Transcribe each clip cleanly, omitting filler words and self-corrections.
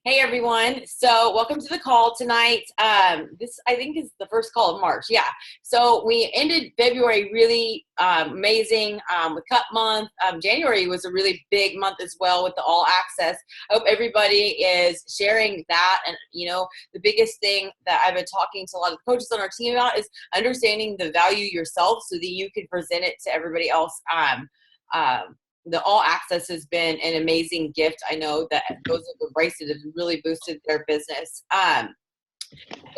Hey everyone. So welcome to the call tonight. This I think is the first call of March. Yeah. So we ended February really amazing with Cup Month. January was a really big month as well with the All Access. I hope everybody is sharing that. And the biggest thing that I've been talking to a lot of the coaches on our team about is understanding the value yourself so that you can present it to everybody else. The All Access has been an amazing gift. I know that those who embraced it have really boosted their business. A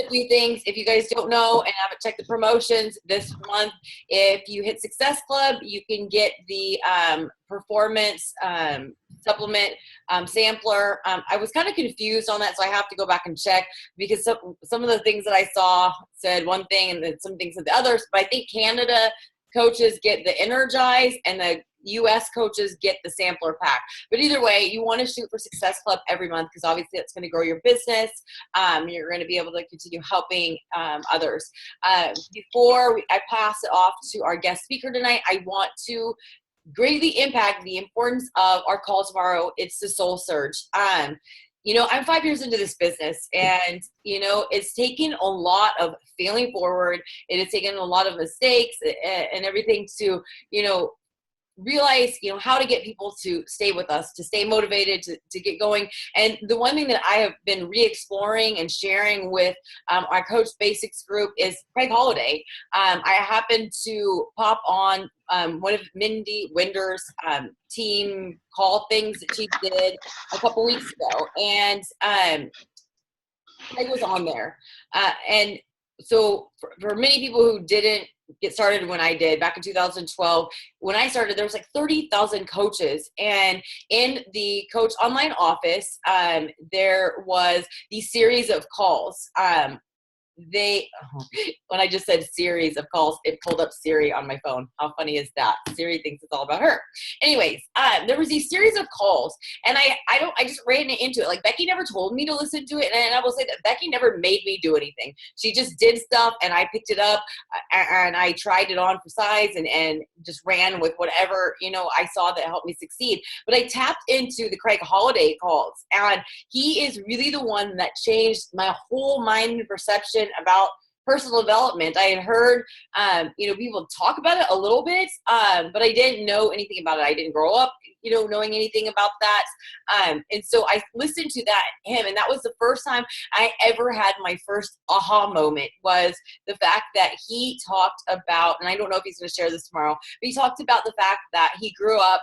few things, if you guys don't know and haven't checked the promotions this month, if you hit Success Club, you can get the performance supplement sampler. I was kind of confused on that, so I have to go back and check because some of the things that I saw said one thing and then some things said the others, but I think Canada coaches get the Energize and the US coaches get the sampler pack. But either way, you want to shoot for Success Club every month because obviously that's going to grow your business. You're going to be able to continue helping others. Before I pass it off to our guest speaker tonight, I want to greatly impact the importance of our call tomorrow. It's the Soul Surge. I'm 5 years into this business and, it's taken a lot of failing forward. It has taken a lot of mistakes and everything to, realize, how to get people to stay with us, to stay motivated, to get going. And the one thing that I have been re-exploring and sharing with our Coach Basics group is Craig Holiday. I happened to pop on one of Mindy Winder's team call things that she did a couple weeks ago. And Craig was on there. And so for many people who didn't get started when I did back in 2012, when I started, there was like 30,000 coaches. And in the coach online office, there was these series of calls. When I just said series of calls, it pulled up Siri on my phone. How funny is that? Siri thinks it's all about her. Anyways, there was these series of calls, and I just ran into it. Like, Becky never told me to listen to it, and I will say that Becky never made me do anything. She just did stuff, and I picked it up, and I tried it on for size, and just ran with whatever I saw that helped me succeed. But I tapped into the Craig Holiday calls, and he is really the one that changed my whole mind and perception about personal development. I had heard, people talk about it a little bit, but I didn't know anything about it. I didn't grow up, knowing anything about that. And so I listened to him, and that was the first time I ever had my first aha moment, was the fact that he talked about, and I don't know if he's going to share this tomorrow, but he talked about the fact that he grew up,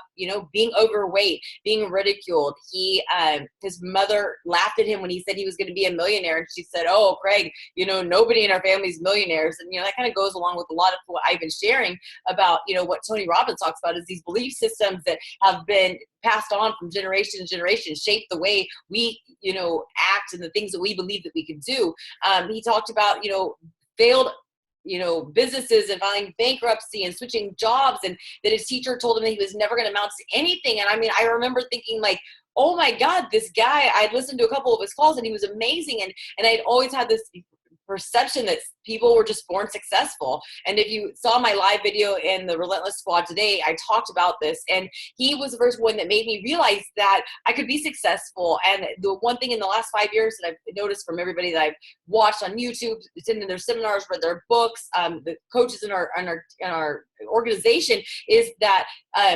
being overweight, being ridiculed. His mother laughed at him when he said he was going to be a millionaire. And she said, "Oh, Craig, nobody in our family's millionaires." And, that kind of goes along with a lot of what I've been sharing about, what Tony Robbins talks about, is these belief systems that have been passed on from generation to generation, shape the way we, act and the things that we believe that we can do. He talked about, failed businesses and filing bankruptcy and switching jobs, and that his teacher told him that he was never going to amount to anything. And I mean, I remember thinking, like, oh my God, this guy, I'd listened to a couple of his calls and he was amazing. And I'd always had this perception that people were just born successful. And if you saw my live video in the Relentless squad today, I talked about this, and he was the first one that made me realize that I could be successful. And the one thing in the last 5 years that I've noticed from everybody that I've watched on YouTube, attended their seminars, read their books, the coaches in our organization, is that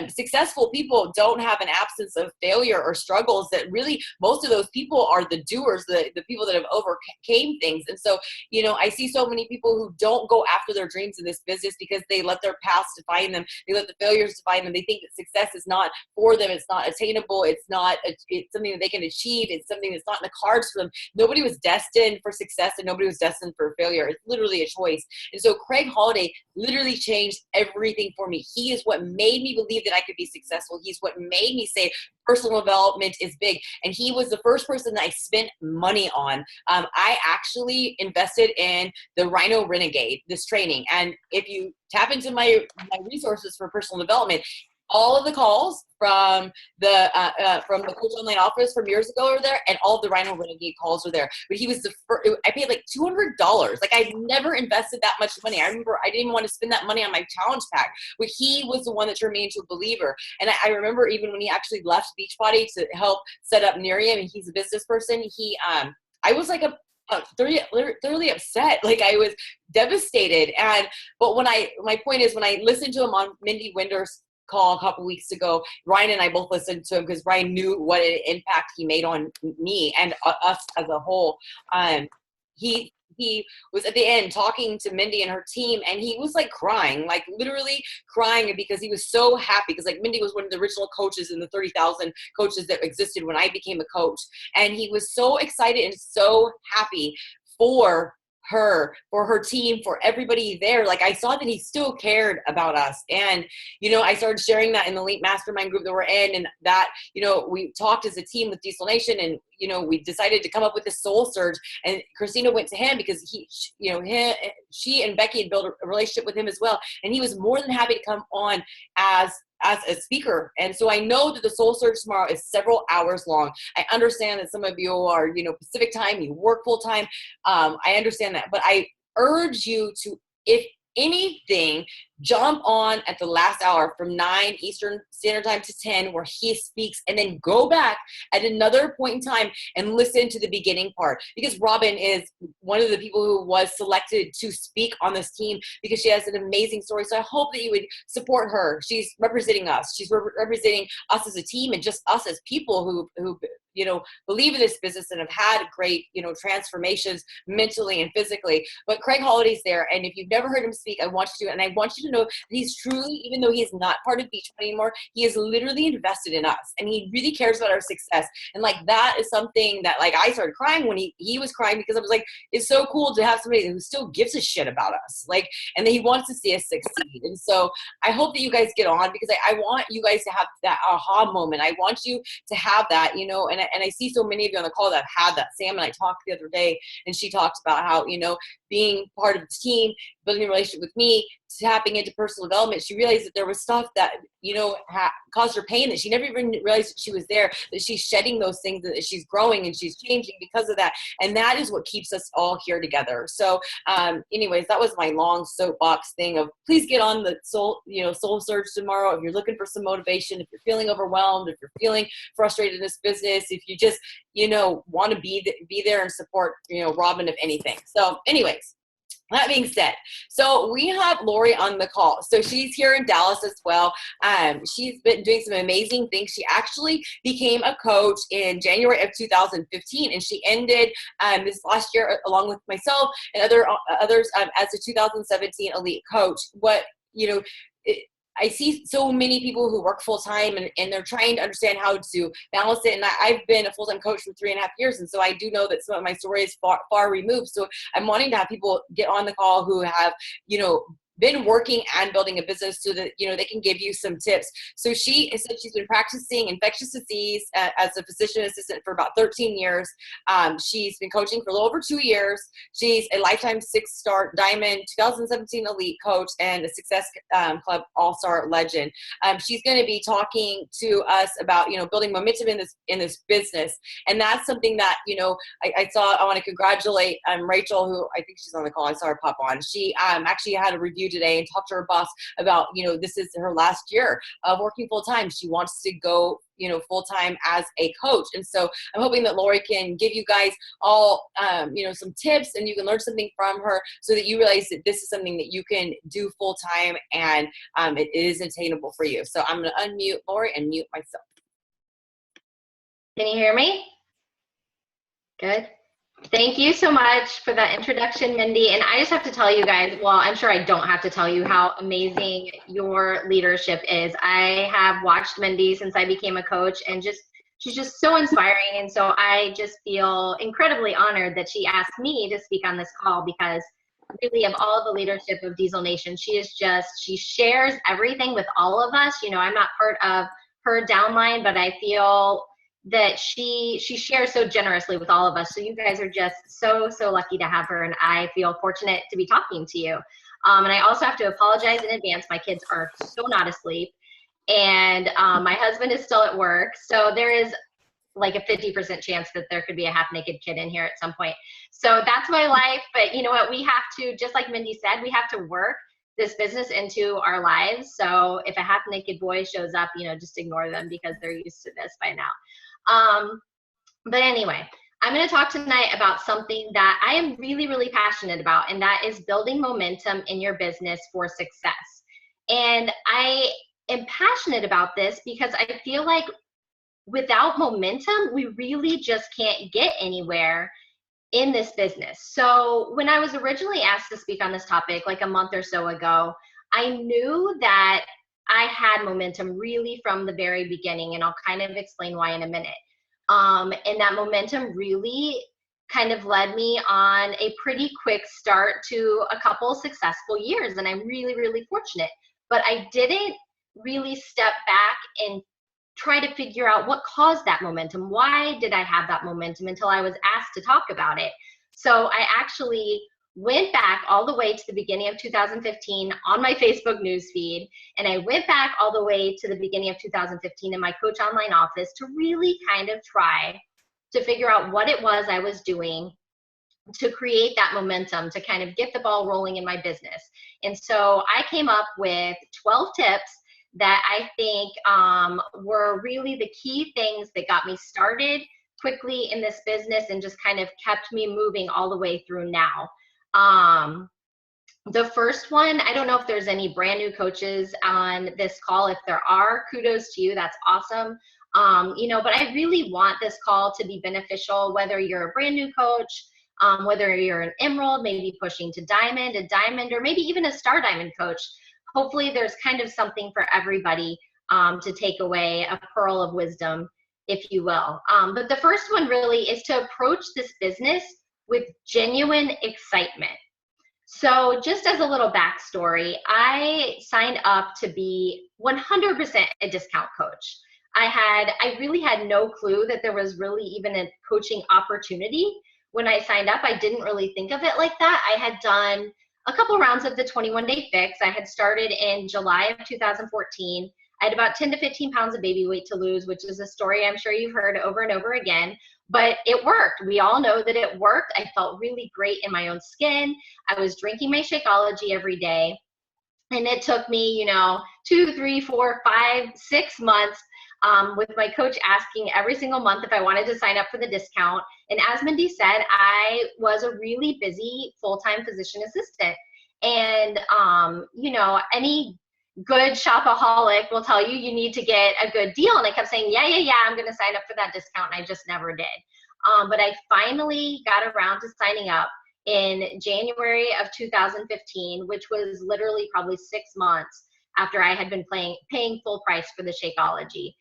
successful people don't have an absence of failure or struggles. That really, most of those people are the doers, the people that have overcame things. And so, I see so many people who don't go after their dreams in this business because they let their past define them. They let the failures define them. They think that success is not for them. It's not attainable. It's something that they can achieve. It's something that's not in the cards for them. Nobody was destined for success, and nobody was destined for failure. It's literally a choice. And so Craig Holiday literally changed everything for me. He is what made me believe that I could be successful. He's what made me say personal development is big. And he was the first person that I spent money on. I actually invested in the Rhino Renegade, this training. And if you tap into my resources for personal development, all of the calls from the Coach Online office from years ago are there, and all of the Rhino Renegade calls are there. But he was the first. I paid like $200. Like, I've never invested that much money. I remember I didn't even want to spend that money on my challenge pack, but he was the one that turned me into a believer. And I remember even when he actually left Beachbody to help set up Miriam, and he's a business person. I was like thoroughly upset. Like, I was devastated. But my point is, when I listened to him on Mindy Winder's call a couple weeks ago, Ryan and I both listened to him because Ryan knew what an impact he made on me and us as a whole. He was at the end talking to Mindy and her team, and he was like crying, like literally crying, because he was so happy, because like Mindy was one of the original coaches in the 30,000 coaches that existed when I became a coach. And he was so excited and so happy for her, for her team, for everybody there. Like, I saw that he still cared about us. And, I started sharing that in the Elite Mastermind group that we're in, and that, we talked as a team with Diesel Nation, and, we decided to come up with this soul surge. And Christina went to him because she and Becky had built a relationship with him as well. And he was more than happy to come on as a speaker. And so I know that the Soul Surge tomorrow is several hours long. I understand that some of you are, Pacific time, you work full time. I understand that, but I urge you to, if anything, jump on at the last hour from 9 Eastern Standard Time to 10, where he speaks, and then go back at another point in time and listen to the beginning part, because Robin is one of the people who was selected to speak on this team because she has an amazing story. So I hope that you would support her. She's representing us. She's representing us as a team, and just us as people who believe in this business and have had great, transformations mentally and physically. But Craig Holliday's there, and if you've never heard him speak, I want you to, and I want you to know that he's truly, even though he is not part of Beachbody anymore, he is literally invested in us, and he really cares about our success. And like, that is something that, like, I started crying when he was crying, because I was like, it's so cool to have somebody who still gives a shit about us, like, and that he wants to see us succeed. And so I hope that you guys get on, because I want you guys to have that aha moment. I want you to have that, and I see so many of you on the call that have had that. Sam and I talked the other day, and she talked about how, being part of the team, building a relationship with me, tapping into personal development, she realized that there was stuff that, caused her pain, that she never even realized that she was there, that she's shedding those things, that she's growing and she's changing because of that. And that is what keeps us all here together. So anyways, that was my long soapbox thing of, please get on the Soul Surge tomorrow. If you're looking for some motivation, if you're feeling overwhelmed, if you're feeling frustrated in this business, if you just, want to be there and support, Robin, if anything. So anyways, that being said, so we have Laurie on the call. So she's here in Dallas as well. She's been doing some amazing things. She actually became a coach in January of 2015, and she ended this last year, along with myself and others, as a 2017 elite coach. I see so many people who work full-time and they're trying to understand how to balance it. And I've been a full-time coach for 3.5 years. And so I do know that some of my story is far removed. So I'm wanting to have people get on the call who have, been working and building a business, so that, they can give you some tips. So she said she's been practicing infectious disease as a physician assistant for about 13 years. She's been coaching for a little over 2 years. She's a lifetime 6-star diamond 2017 elite coach and a Success Club all-star legend. She's going to be talking to us about, building momentum in this business. And that's something that, I want to congratulate Rachel, who I think she's on the call. I saw her pop on. She actually had a review today and talked to her boss about, this is her last year of working full time. She wants to go, full time as a coach. And so I'm hoping that Laurie can give you guys all, some tips, and you can learn something from her, so that you realize that this is something that you can do full time, and it is attainable for you. So I'm going to unmute Laurie and mute myself. Can you hear me? Good. Thank you so much for that introduction, Mindy. And I just have to tell you guys, well, I'm sure I don't have to tell you how amazing your leadership is. I have watched Mindy since I became a coach, and she's just so inspiring. And so I just feel incredibly honored that she asked me to speak on this call, because really, of all the leadership of Diesel Nation, she shares everything with all of us. I'm not part of her downline, but I feel that she shares so generously with all of us. So you guys are just so lucky to have her, and I feel fortunate to be talking to you. And I also have to apologize in advance. My kids are so not asleep, And my husband is still at work. So there is like a 50% chance that there could be a half naked kid in here at some point. So that's my life. But you know what? We have to, just like Mindy said, we have to work this business into our lives. So if a half naked boy shows up, you know, just ignore them because they're used to this by now. But anyway, I'm going to talk tonight about something that I am really, really passionate about, and that is building momentum in your business for success. And I am passionate about this because I feel like without momentum, we really just can't get anywhere in this business. So when I was originally asked to speak on this topic like a month or so ago, I knew that I had momentum really from the very beginning, and I'll kind of explain why in a minute. And that momentum really kind of led me on a pretty quick start to a couple successful years, and I'm really, really fortunate. But I didn't really step back and try to figure out what caused that momentum. Why did I have that momentum until I was asked to talk about it? So I actually went back all the way to the beginning of 2015 on my Facebook newsfeed, and I went back all the way to the beginning of 2015 in my Coach Online office to really kind of try to figure out what it was I was doing to create that momentum, to kind of get the ball rolling in my business. And so I came up with 12 tips that I think were really the key things that got me started quickly in this business and just kind of kept me moving all the way through now. The first one, I don't know if there's any brand new coaches on this call. If there are, kudos to you. That's awesome. You know, but I really want this call to be beneficial, whether you're a brand new coach, whether you're an emerald, maybe pushing to diamond, a diamond, or maybe even a star diamond coach. Hopefully there's kind of something for everybody to take away, a pearl of wisdom, if you will. But the first one really is to approach this business with genuine excitement. So just as a little backstory, I signed up to be 100% a discount coach. I really had no clue that there was really even a coaching opportunity. When I signed up, I didn't really think of it like that. I had done a couple rounds of the 21-day fix. I had started in July of 2014. I had about 10 to 15 pounds of baby weight to lose, which is a story I'm sure you've heard over and over again, but it worked. We all know that it worked. I felt really great in my own skin. I was drinking my Shakeology every day. And it took me, you know, 2, 3, 4, 5, 6 months with my coach asking every single month if I wanted to sign up for the discount. And as Mindy said, I was a really busy full-time physician assistant. And, you know, any good shopaholic will tell you you need to get a good deal. And I kept saying, yeah, I'm going to sign up for that discount. And I just never did. But I finally got around to signing up in January of 2015, which was literally probably 6 months after I had been paying full price for the Shakeology.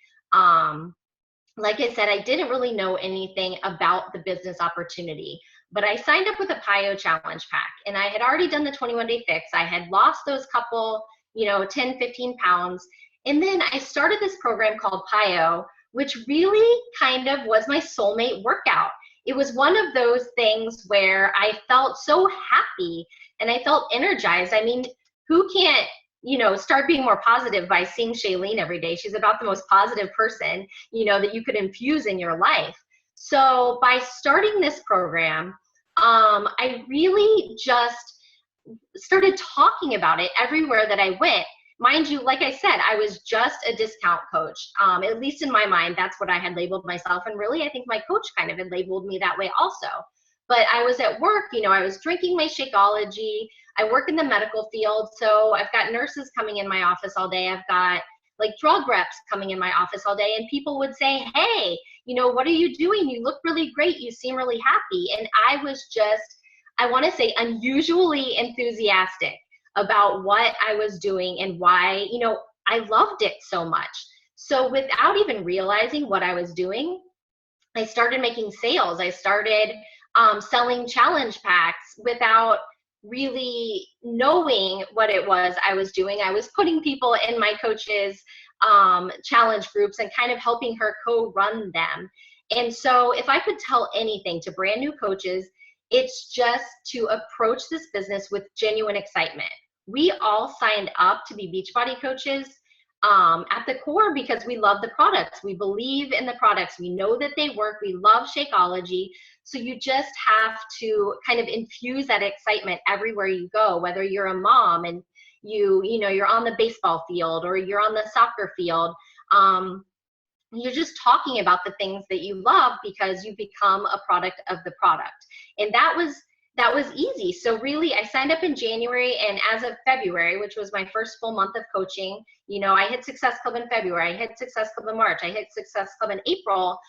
Like I said, I didn't really know anything about the business opportunity, but I signed up with a PIO challenge pack, and I had already done the 21-day fix. I had lost those couple, you know, 10, 15 pounds. And then I started this program called PIO, which really kind of was my soulmate workout. It was one of those things where I felt so happy and I felt energized. I mean, who can't, you know, start being more positive by seeing Shailene every day? She's about the most positive person, you know, that you could infuse in your life. So by starting this program, I really just started talking about it everywhere that I went. Mind you, like I said, I was just a discount coach. At least in my mind, that's what I had labeled myself. And really, I think my coach kind of had labeled me that way also. But I was at work, you know, I was drinking my Shakeology. I work in the medical field, so I've got nurses coming in my office all day. I've got like drug reps coming in my office all day, and people would say, hey, you know, what are you doing? You look really great. You seem really happy. And I was just, I want to say, unusually enthusiastic about what I was doing and why, you know, I loved it so much. So without even realizing what I was doing, I started making sales. I started selling challenge packs without really knowing what it was I was doing. I was putting people in my coach's challenge groups and kind of helping her co-run them. And so if I could tell anything to brand new coaches, it's just to approach this business with genuine excitement. We all signed up to be Beachbody coaches at the core because we love the products. We believe in the products. We know that they work. We love Shakeology. So you just have to kind of infuse that excitement everywhere you go, whether you're a mom and you're on the baseball field or you're on the soccer field. You're just talking about the things that you love because you become a product of the product. And that was easy. So really, I signed up in January, and as of February, which was my first full month of coaching, I hit Success Club in February, I hit Success Club in March, I hit Success Club in April,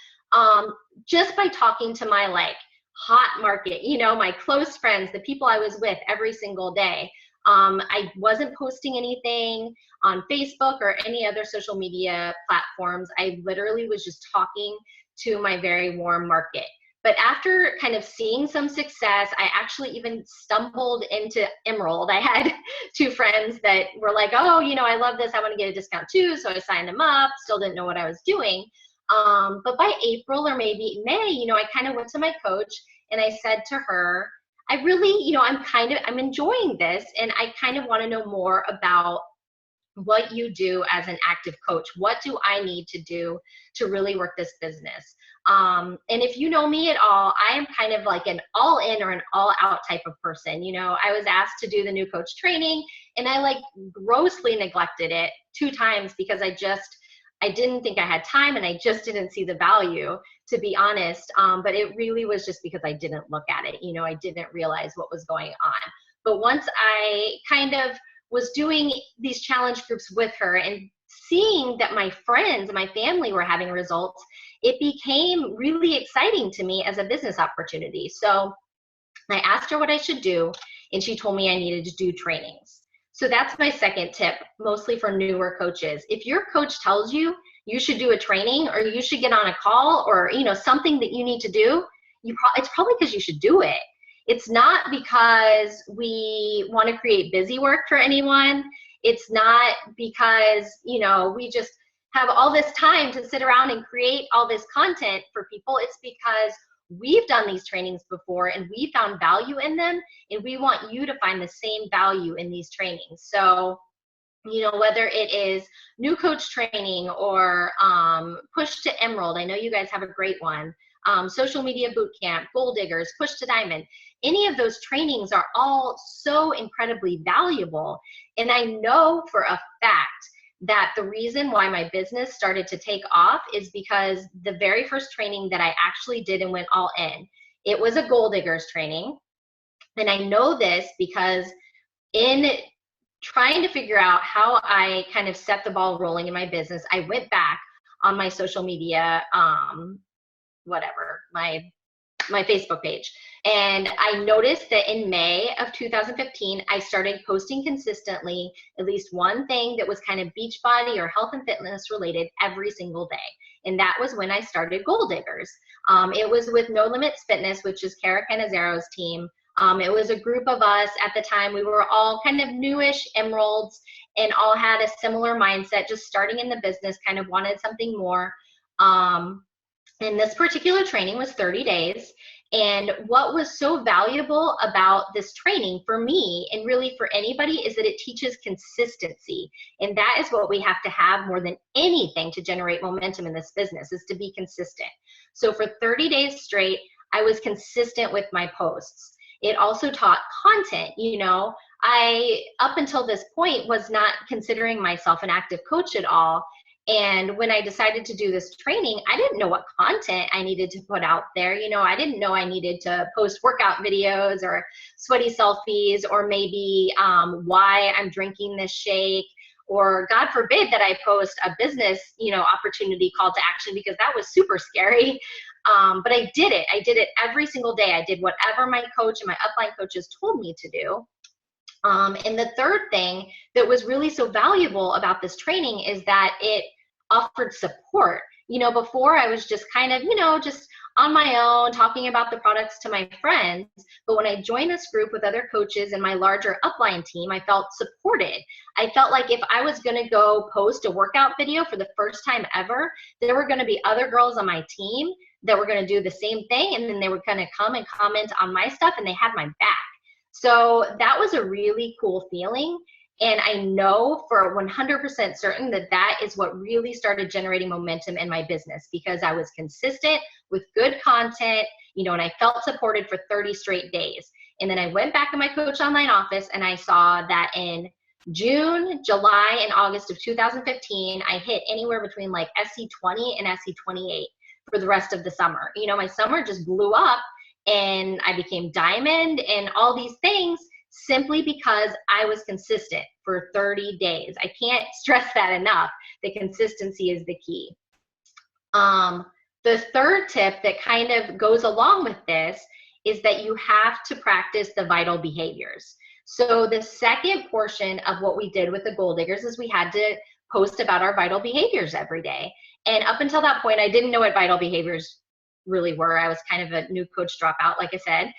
just by talking to my hot market, my close friends, the people I was with every single day. I wasn't posting anything on Facebook or any other social media platforms. I literally was just talking to my very warm market. But after kind of seeing some success, I actually even stumbled into Emerald. I had 2 friends that were like, oh, I love this. I want to get a discount too. So I signed them up, still didn't know what I was doing. But by April or maybe May, I kind of went to my coach and I said to her, I really, I'm enjoying this, and I kind of want to know more about what you do as an active coach. What do I need to do to really work this business? And if you know me at all, I am kind of like an all in or an all out type of person. I was asked to do the new coach training, and I grossly neglected it 2 times because I didn't think I had time, and I just didn't see the value, to be honest. But it really was just because I didn't look at it. I didn't realize what was going on. But once I kind of was doing these challenge groups with her and seeing that my friends, my family were having results, it became really exciting to me as a business opportunity. So I asked her what I should do, and she told me I needed to do trainings. So that's my second tip, mostly for newer coaches. If your coach tells you you should do a training or you should get on a call or something that you need to do, it's probably because you should do it. It's not because we want to create busy work for anyone. It's not because, we just have all this time to sit around and create all this content for people. It's because we've done these trainings before and we found value in them, and we want you to find the same value in these trainings. So, whether it is new coach training or push to Emerald, I know you guys have a great one, social media boot camp, goal diggers, push to diamond, any of those trainings are all so incredibly valuable. And I know for a fact that the reason why my business started to take off is because the very first training that I actually did and went all in, it was a goal diggers training. And I know this because in trying to figure out how I kind of set the ball rolling in my business, I went back on my social media, my Facebook page. And I noticed that in May of 2015, I started posting consistently at least one thing that was kind of Beachbody or health and fitness related every single day. And that was when I started Goal Diggers. It was with No Limits Fitness, which is Kara Canizaro's team. It was a group of us at the time. We were all kind of newish emeralds and all had a similar mindset, just starting in the business, kind of wanted something more. And this particular training was 30 days. And what was so valuable about this training for me, and really for anybody, is that it teaches consistency. And that is what we have to have more than anything to generate momentum in this business, is to be consistent. So for 30 days straight, I was consistent with my posts. It also taught content. I, up until this point, was not considering myself an active coach at all. And when I decided to do this training, I didn't know what content I needed to put out there. I didn't know I needed to post workout videos or sweaty selfies, or maybe why I'm drinking this shake, or God forbid that I post a business, opportunity call to action, because that was super scary. But I did it. I did it every single day. I did whatever my coach and my upline coaches told me to do. And the third thing that was really so valuable about this training is that it offered support. Before I was just kind of, just on my own, talking about the products to my friends. But when I joined this group with other coaches and my larger upline team, I felt supported. I felt like if I was going to go post a workout video for the first time ever, there were going to be other girls on my team that were going to do the same thing. And then they were going to come and comment on my stuff, and they had my back. So that was a really cool feeling. And I know for 100% certain that that is what really started generating momentum in my business, because I was consistent with good content, you know, and I felt supported for 30 straight days. And then I went back to my Coach Online office and I saw that in June, July, and August of 2015, I hit anywhere between like SC20 and SC28 for the rest of the summer. You know, my summer just blew up and I became diamond and all these things simply because I was consistent for 30 days. I can't stress that enough. The consistency is the key. The third tip that kind of goes along with this is that you have to practice the vital behaviors. So the second portion of what we did with the goal diggers is we had to post about our vital behaviors every day. And up until that point, I didn't know what vital behaviors really were. I was kind of a new coach dropout, like I said.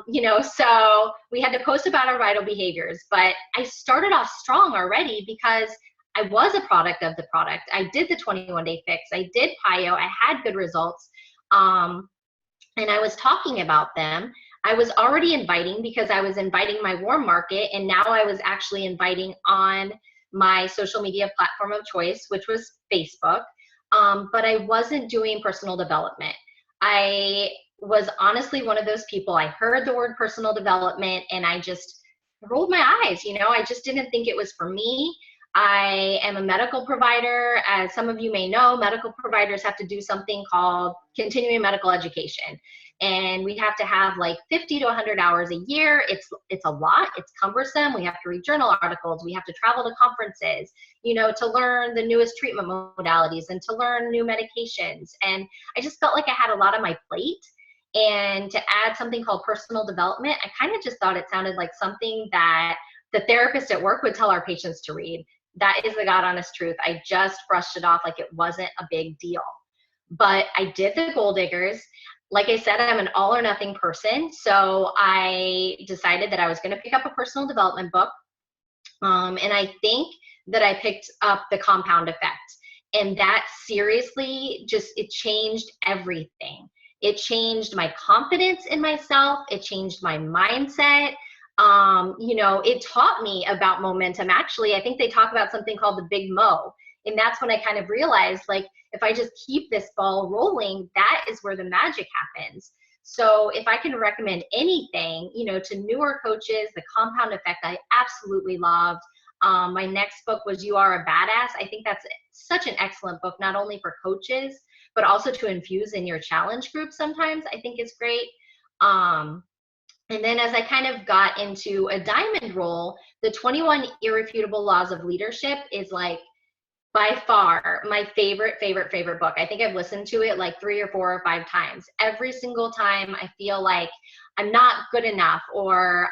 You know, so we had to post about our vital behaviors, but I started off strong already because I was a product of the product. I did the 21-day fix. I did PIO. I had good results. And I was talking about them. I was already inviting because I was inviting my warm market, and now I was actually inviting on my social media platform of choice, which was Facebook. But I wasn't doing personal development. I was honestly one of those people. I heard the word personal development and I just rolled my eyes. You know, I just didn't think it was for me. I am a medical provider. As some of you may know, medical providers have to do something called continuing medical education. And we have to have like 50 to 100 hours a year. It's a lot. It's cumbersome. We have to read journal articles. We have to travel to conferences, you know, to learn the newest treatment modalities and to learn new medications. And I just felt like I had a lot on my plate. And to add something called personal development, I kind of just thought it sounded like something that the therapist at work would tell our patients to read. That is the God honest truth. I just brushed it off like it wasn't a big deal. But I did the goal diggers. Like I said, I'm an all or nothing person. So I decided that I was going to pick up a personal development book. And I think that I picked up The Compound Effect. And that seriously just, it changed everything. It changed my confidence in myself. It changed my mindset. You know, it taught me about momentum. Actually, I think they talk about something called the big mo. And that's when I kind of realized, like, if I just keep this ball rolling, that is where the magic happens. So if I can recommend anything, you know, to newer coaches, The Compound Effect, I absolutely loved. My next book was You Are a Badass. I think that's such an excellent book, not only for coaches, but also to infuse in your challenge group sometimes, I think is great. And then as I kind of got into a diamond role, the 21 Irrefutable Laws of Leadership is like by far my favorite book. I think I've listened to it like 3 or 4 or 5 times. Every single time I feel like I'm not good enough or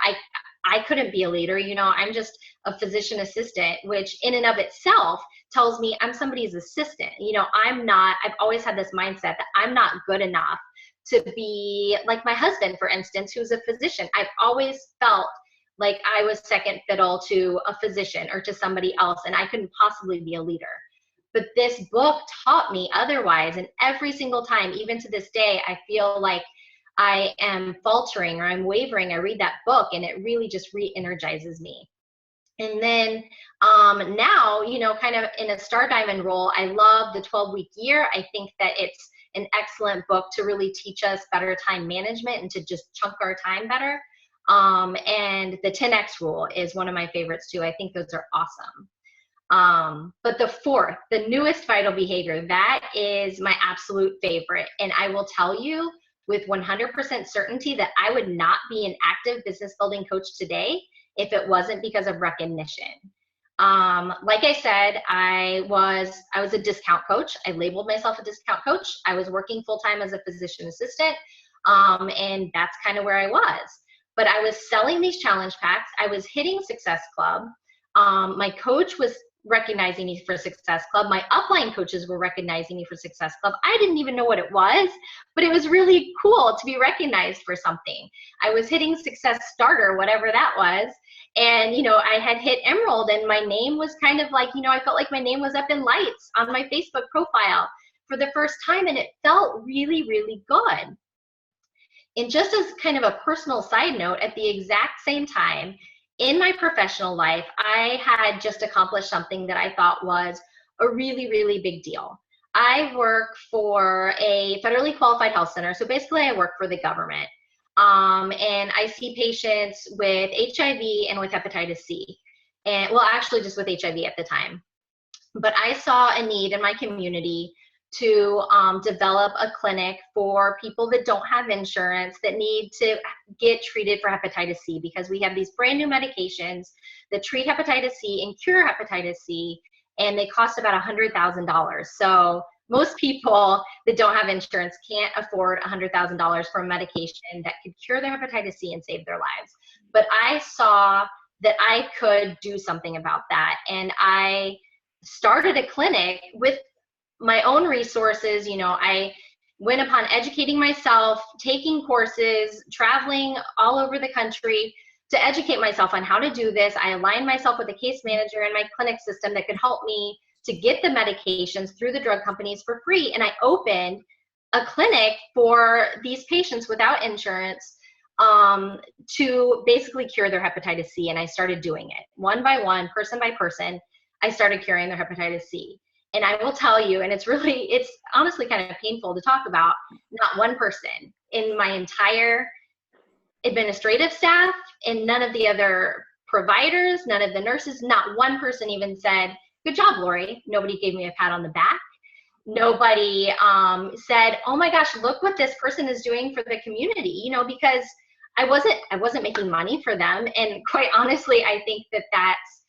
I couldn't be a leader. You know, I'm just a physician assistant, which in and of itself tells me I'm somebody's assistant. You know, I've always had this mindset that I'm not good enough to be like my husband, for instance, who's a physician. I've always felt like I was second fiddle to a physician or to somebody else, and I couldn't possibly be a leader. But this book taught me otherwise, and every single time, even to this day, I feel like I am faltering or I'm wavering. I read that book, and it really just re-energizes me. And then now, you know, kind of in a Star Diamond role, I love the 12-week year. I think that it's an excellent book to really teach us better time management and to just chunk our time better. And the 10X rule is one of my favorites too. I think those are awesome. But the fourth, the newest vital behavior, that is my absolute favorite. And I will tell you with 100% certainty that I would not be an active business building coach today if it wasn't because of recognition. Like I said, I was a discount coach. I labeled myself a discount coach. I was working full-time as a physician assistant. And that's kind of where I was. But I was selling these challenge packs. I was hitting Success Club. My coach was recognizing me for Success Club. My upline coaches were recognizing me for Success Club. I didn't even know what it was, but it was really cool to be recognized for something. I was hitting Success Starter, whatever that was. And, you know, I had hit Emerald and my name was kind of like, you know, I felt like my name was up in lights on my Facebook profile for the first time. And it felt really, really good. And just as kind of a personal side note, at the exact same time, in my professional life, I had just accomplished something that I thought was a really, really big deal. I work for a federally qualified health center. So basically I work for the government. And I see patients with HIV and with hepatitis C. And well, actually just with HIV at the time. But I saw a need in my community to develop a clinic for people that don't have insurance that need to get treated for hepatitis C, because we have these brand new medications that treat hepatitis C and cure hepatitis C, and they cost about $100,000. So most people that don't have insurance can't afford $100,000 for a medication that could cure their hepatitis C and save their lives. But I saw that I could do something about that, and I started a clinic with my own resources. You know, I went upon educating myself, taking courses, traveling all over the country to educate myself on how to do this. I aligned myself with a case manager in my clinic system that could help me to get the medications through the drug companies for free. And I opened a clinic for these patients without insurance to basically cure their hepatitis C. And I started doing it one by one, person by person. I started curing their hepatitis C. And I will tell you, and it's honestly kind of painful to talk about, not one person in my entire administrative staff and none of the other providers, none of the nurses, not one person even said, "Good job, Laurie." Nobody gave me a pat on the back. Nobody said, "Oh my gosh, look what this person is doing for the community," you know, because I wasn't making money for them. And quite honestly, I think that that's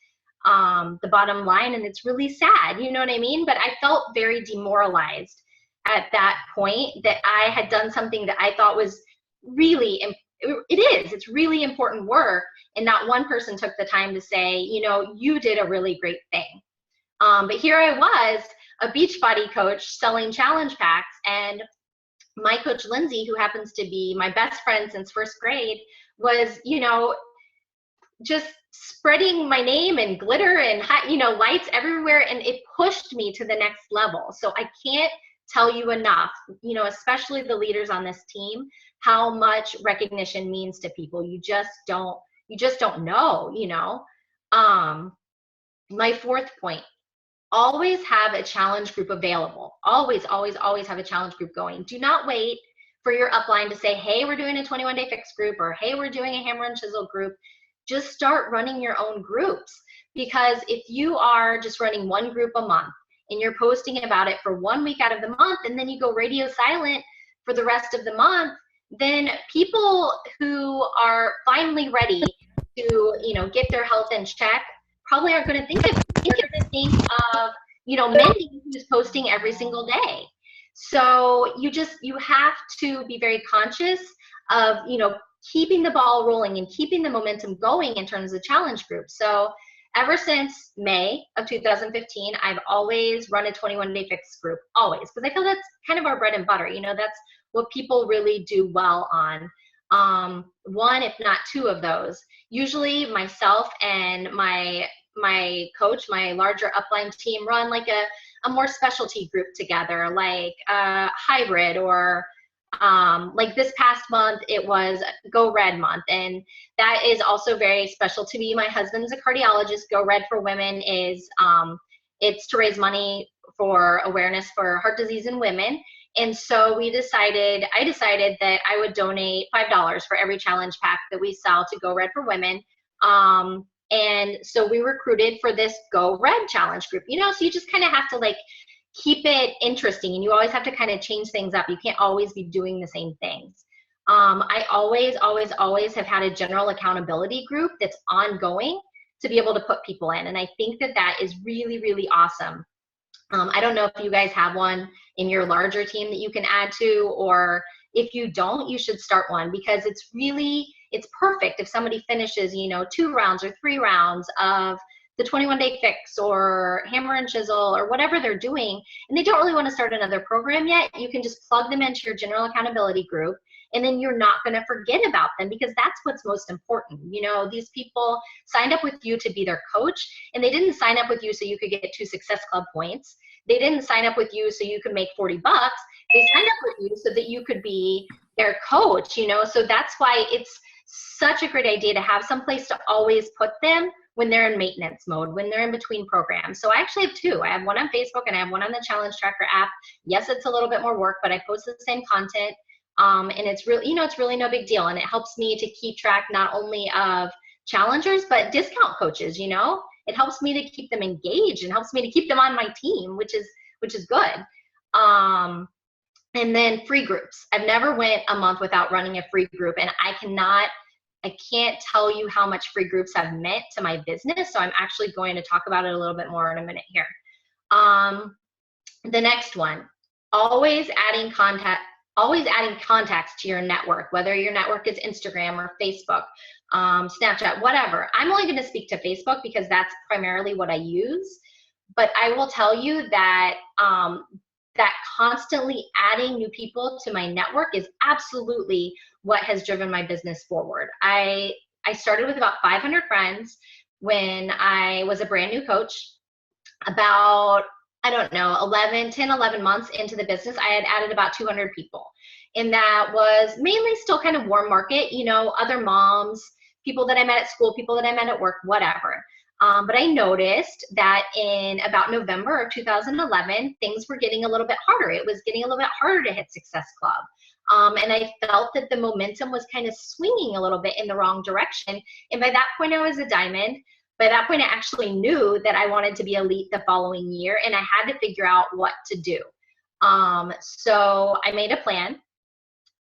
the bottom line, and it's really sad, you know what I mean? But I felt very demoralized at that point that I had done something that I thought was really, it's really important work, and not one person took the time to say, you know, you did a really great thing. But here I was, a Beachbody coach selling challenge packs, and my coach Lindsay, who happens to be my best friend since first grade, was, you know, just spreading my name and glitter and, you know, lights everywhere, and it pushed me to the next level. So I can't tell you enough, you know, especially the leaders on this team, how much recognition means to people. You just don't know, you know. My fourth point, always have a challenge group available. Always have a challenge group going. Do not wait for your upline to say, "Hey, we're doing a 21-day fix group," or "Hey, we're doing a hammer and chisel group." Just start running your own groups, because if you are just running one group a month and you're posting about it for 1 week out of the month, and then you go radio silent for the rest of the month, then people who are finally ready to, you know, get their health in check probably aren't going to think of you know, Mindy, who's posting every single day. So you have to be very conscious of, you know, keeping the ball rolling and keeping the momentum going in terms of challenge groups. So ever since May of 2015, I've always run a 21-day fix group, always, because I feel that's kind of our bread and butter. You know, that's what people really do well on. One, if not two of those. Usually myself and my coach, my larger upline team, run like a more specialty group together, like a hybrid, or like this past month, it was Go Red month, and that is also very special to me. My husband's a cardiologist. Go Red for Women is it's to raise money for awareness for heart disease in women. And so I decided that I would donate $5 for every challenge pack that we sell to Go Red for Women. And so we recruited for this Go Red challenge group, you know, so you just kind of have to like keep it interesting, and you always have to kind of change things up. You can't always be doing the same things. I always have had a general accountability group that's ongoing to be able to put people in. And I think that that is really, really awesome. I don't know if you guys have one in your larger team that you can add to, or if you don't, you should start one, because it's perfect if somebody finishes, you know, 2 rounds or 3 rounds of the 21-day fix or hammer and chisel or whatever they're doing, and they don't really want to start another program yet. You can just plug them into your general accountability group, and then you're not going to forget about them, because that's what's most important. You know, these people signed up with you to be their coach, and they didn't sign up with you so you could get 2 Success Club points. They didn't sign up with you so you could make $40. They signed up with you so that you could be their coach, you know. So that's why it's such a great idea to have some place to always put them when they're in maintenance mode, when they're in between programs. So I actually have two. I have one on Facebook and I have one on the Challenge Tracker app. Yes, it's a little bit more work, but I post the same content. And it's really, it's really no big deal. And it helps me to keep track not only of challengers, but discount coaches, it helps me to keep them engaged and helps me to keep them on my team, which is good. And then free groups. I've never went a month without running a free group, and I can't tell you how much free groups have meant to my business. So I'm actually going to talk about it a little bit more in a minute here. The next one, always adding contacts to your network, whether your network is Instagram or Facebook, Snapchat, whatever. I'm only going to speak to Facebook because that's primarily what I use. But I will tell you that that constantly adding new people to my network is absolutely what has driven my business forward. I started with about 500 friends when I was a brand new coach. About, 10, 11 months into the business, I had added about 200 people. And that was mainly still kind of warm market, other moms, people that I met at school, people that I met at work, whatever. But I noticed that in about November of 2011, things were getting a little bit harder. It was getting a little bit harder to hit Success Club. And I felt that the momentum was kind of swinging a little bit in the wrong direction. And by that point, I was a diamond. By that point, I actually knew that I wanted to be elite the following year, and I had to figure out what to do. So I made a plan.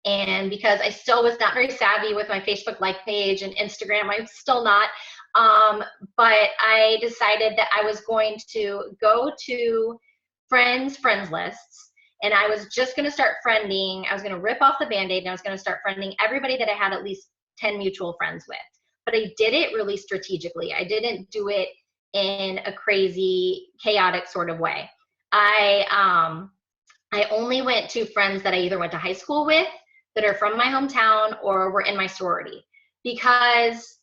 And because I still was not very savvy with my Facebook like page and Instagram, I'm still not. But I decided that I was going to go to friends lists, and I was just going to start friending. I was going to rip off the Band-Aid, and I was going to start friending everybody that I had at least 10 mutual friends with. But I did it really strategically. I didn't do it in a crazy, chaotic sort of way. I only went to friends that I either went to high school with, that are from my hometown, or were in my sorority. Because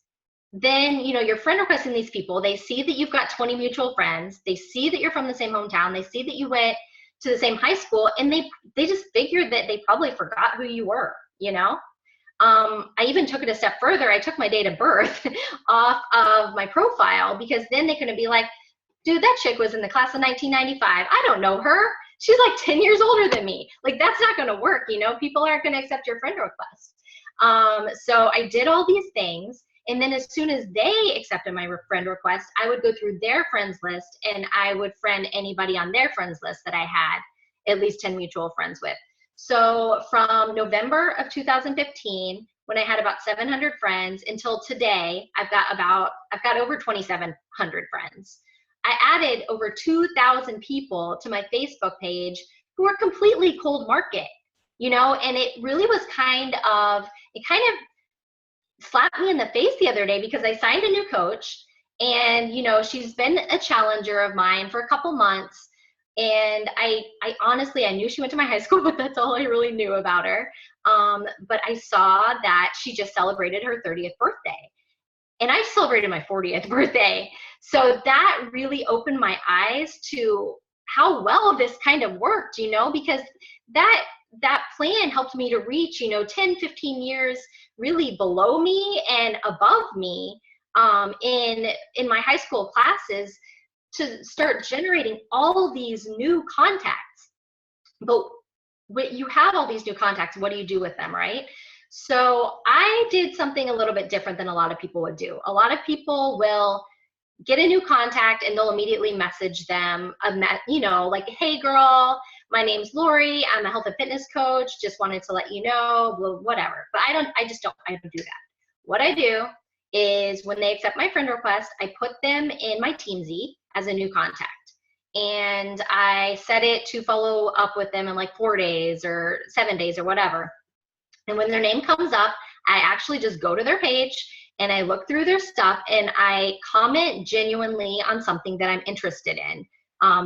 then, you're friend requesting these people. They see that you've got 20 mutual friends. They see that you're from the same hometown. They see that you went to the same high school, and they just figured that they probably forgot who you were, I even took it a step further. I took my date of birth off of my profile, because then they couldn't be like, dude, that chick was in the class of 1995. I don't know her. She's like 10 years older than me. Like, that's not going to work. People aren't going to accept your friend request. So I did all these things. And then as soon as they accepted my friend request, I would go through their friends list, and I would friend anybody on their friends list that I had at least 10 mutual friends with. So from November of 2015, when I had about 700 friends, until today, I've got over 2,700 friends. I added over 2,000 people to my Facebook page who were completely cold market, and it really was kind of slapped me in the face the other day, because I signed a new coach, and, she's been a challenger of mine for a couple months. And I honestly, I knew she went to my high school, but that's all I really knew about her. But I saw that she just celebrated her 30th birthday. And I celebrated my 40th birthday. So that really opened my eyes to how well this kind of worked, because that plan helped me to reach, 10, 15 years really below me and above me in my high school classes, to start generating all these new contacts. But when you have all these new contacts, what do you do with them, right? So I did something a little bit different than a lot of people would do. A lot of people will get a new contact and they'll immediately message them, like, hey girl, my name's Laurie. I'm a health and fitness coach. Just wanted to let you know, whatever. But I don't do that. What I do is, when they accept my friend request, I put them in my Teamsy as a new contact. And I set it to follow up with them in like 4 days or 7 days or whatever. And when their name comes up, I actually just go to their page and I look through their stuff, and I comment genuinely on something that I'm interested in,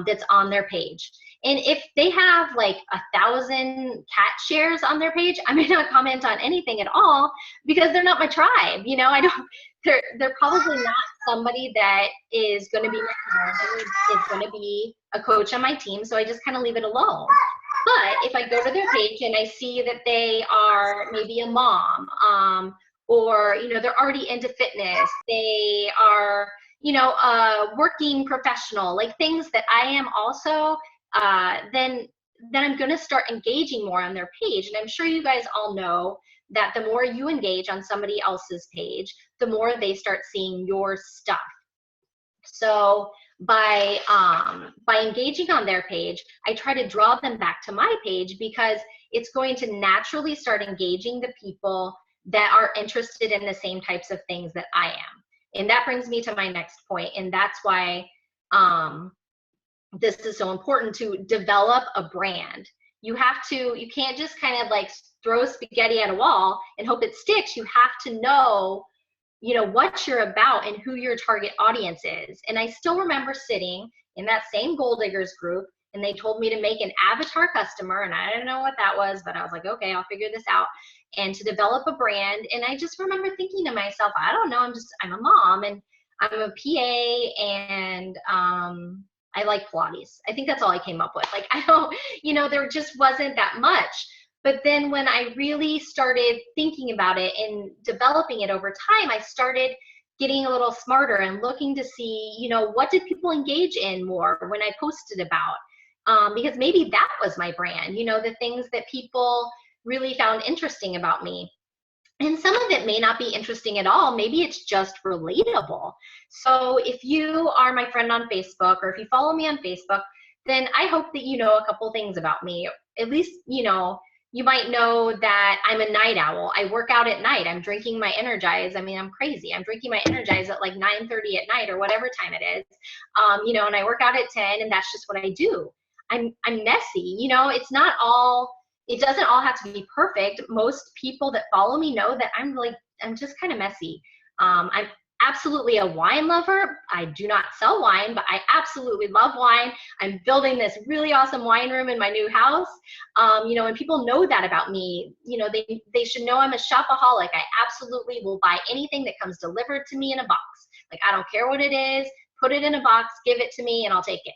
that's on their page. And if they have like 1,000 cat shares on their page, I may not comment on anything at all, because they're not my tribe. They're probably not somebody that is going to be my friend, is going to be a coach on my team. So I just kind of leave it alone. But if I go to their page and I see that they are maybe a mom, or, you know, they're already into fitness, they are, you know, a working professional, like things that I am also, then I'm going to start engaging more on their page. And I'm sure you guys all know that the more you engage on somebody else's page, the more they start seeing your stuff. So by engaging on their page, I try to draw them back to my page, because it's going to naturally start engaging the people that are interested in the same types of things that I am. And that brings me to my next point, and that's why this is so important, to develop a brand. You can't just kind of like throw spaghetti at a wall and hope it sticks. You have to know, you know, what you're about and who your target audience is. And I still remember sitting in that same Goal Diggers group, and they told me to make an avatar customer, and I didn't know what that was, but I was like, okay, I'll figure this out, and to develop a brand. And I just remember thinking to myself, I don't know, I'm a mom, and I'm a PA, and I like Pilates. I think that's all I came up with. Like, I don't, you know, there just wasn't that much. But then when I really started thinking about it and developing it over time, I started getting a little smarter and looking to see, you know, what did people engage in more when I posted about? Because maybe that was my brand, you know, the things that people really found interesting about me. And some of it may not be interesting at all. Maybe it's just relatable. So if you are my friend on Facebook, or if you follow me on Facebook, then I hope that you know a couple things about me. At least, you know, you might know that I'm a night owl. I work out at night. I'm drinking my Energize. I mean, I'm crazy. I'm drinking my Energize at like 9:30 at night, or whatever time it is. You know, and I work out at 10, and that's just what I do. I'm messy. You know, it doesn't all have to be perfect. Most people that follow me know that I'm just kind of messy. I'm absolutely a wine lover. I do not sell wine, but I absolutely love wine. I'm building this really awesome wine room in my new house. You know, and people know that about me. You know, they should know I'm a shopaholic. I absolutely will buy anything that comes delivered to me in a box. Like, I don't care what it is, put it in a box, give it to me, and I'll take it.